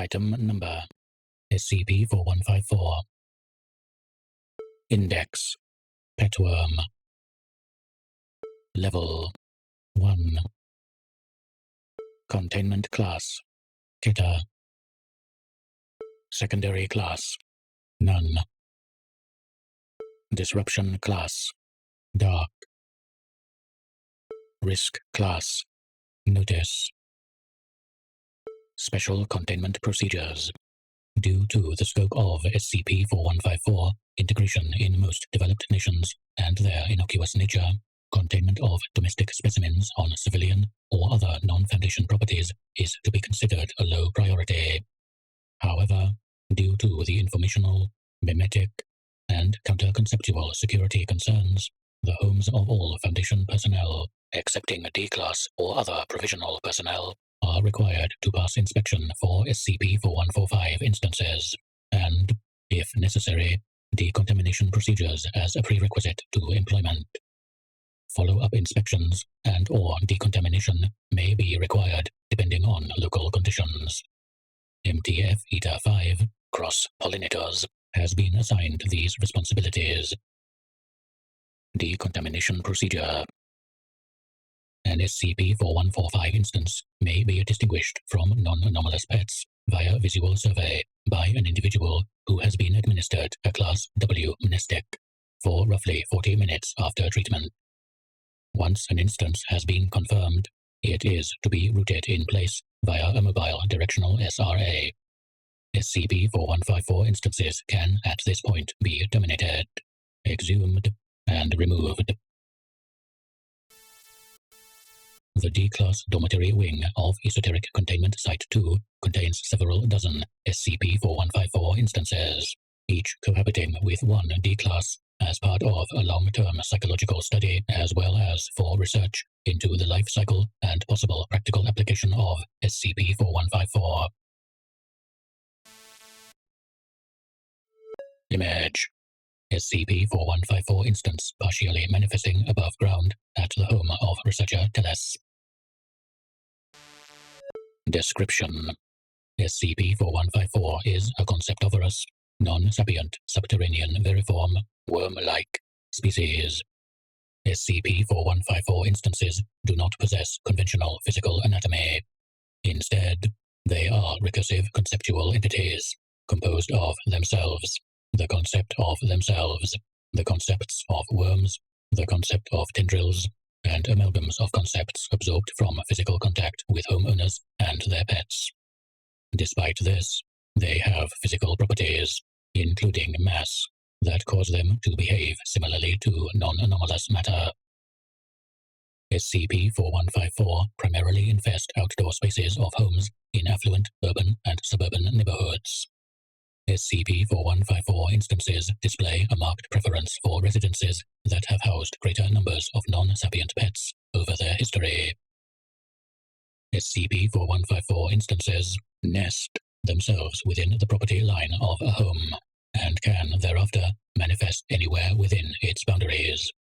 Item Number SCP-4154. Index Petwyrm. Level 1. Containment Class Keter. Secondary Class None. Disruption Class Dark. Risk Class Notice. Special Containment Procedures. Due to the scope of SCP-4154, integration in most developed nations, and their innocuous nature, containment of domestic specimens on civilian or other non-Foundation properties is to be considered a low priority. However, due to the informational, memetic, and counter-conceptual security concerns, the homes of all Foundation personnel, excepting D-Class or other provisional personnel, are required to pass inspection for SCP-4145 instances, and, if necessary, decontamination procedures as a prerequisite to employment. Follow-up inspections and/or decontamination may be required depending on local conditions. MTF-ETA-5, Cross-Pollinators, has been assigned these responsibilities. Decontamination Procedure. An SCP-4145 instance may be distinguished from non-anomalous pets via visual survey by an individual who has been administered a Class W amnestic for roughly 40 minutes after treatment. Once an instance has been confirmed, it is to be routed in place via a mobile directional SRA. SCP-4154 instances can at this point be terminated, exhumed, and removed. The D-Class Dormitory Wing of Esoteric Containment Site 2 contains several dozen SCP-4154 instances, each cohabiting with one D-Class as part of a long-term psychological study as well as for research into the life cycle and possible practical application of SCP-4154. Image. SCP-4154 instance partially manifesting above ground at the home of researcher Teles. Description. SCP-4154 is a conceptivorous, non-sapient, subterranean veriform, worm-like species. SCP-4154 instances do not possess conventional physical anatomy. Instead, they are recursive conceptual entities, composed of themselves, the concept of themselves, the concepts of worms, the concept of tendrils, and amalgams of concepts absorbed from physical contact with homeowners and their pets. Despite this, they have physical properties, including mass, that cause them to behave similarly to non-anomalous matter. SCP-4154 primarily infest outdoor spaces of homes in affluent urban and suburban neighborhoods. SCP-4154 instances display a marked preference for residences that have housed greater numbers of non-sapient pets over their history. SCP-4154 instances nest themselves within the property line of a home, and can thereafter manifest anywhere within its boundaries.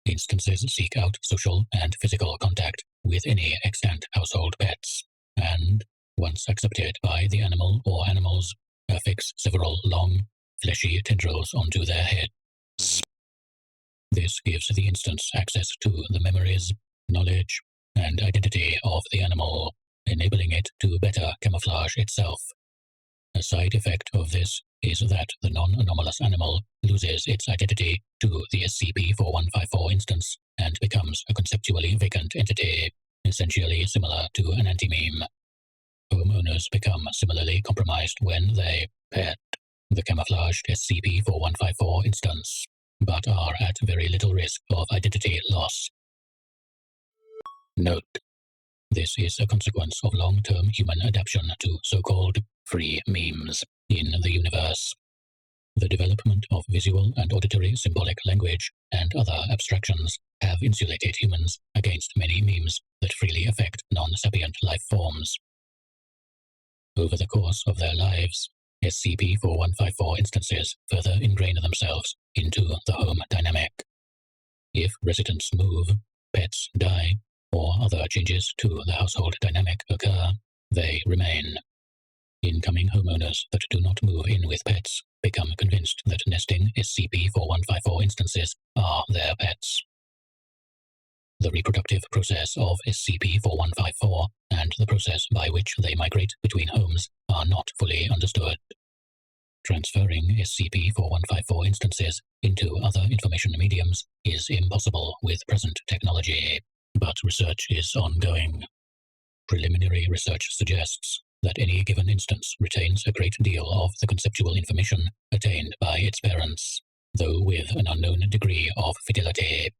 Instances seek out social and physical contact with any extant household pets, and, once accepted by the animal or animals, affix several long, fleshy tendrils onto their heads. This gives the instance access to the memories, knowledge, and identity of the animal, enabling it to better camouflage itself. A side effect of this is that the non-anomalous animal loses its identity to the SCP-4154 instance and becomes a conceptually vacant entity, essentially similar to an antimeme. Homeowners become similarly compromised when they pet the camouflaged SCP-4154 instance, but are at very little risk of identity loss. Note: this is a consequence of long-term human adaptation to so-called free memes in the universe. The development of visual and auditory symbolic language and other abstractions have insulated humans against many memes that freely affect non-sapient life forms. Over the course of their lives, SCP-4154 instances further ingrain themselves into the home dynamic. If residents move, pets die, or other changes to the household dynamic occur, they remain. Incoming homeowners that do not move in with pets become convinced that nesting SCP-4154 instances are their pets. The reproductive process of SCP-4154 and the process by which they migrate between homes are not fully understood. Transferring SCP-4154 instances into other information mediums is impossible with present technology, but research is ongoing. Preliminary research suggests that any given instance retains a great deal of the conceptual information attained by its parents, though with an unknown degree of fidelity.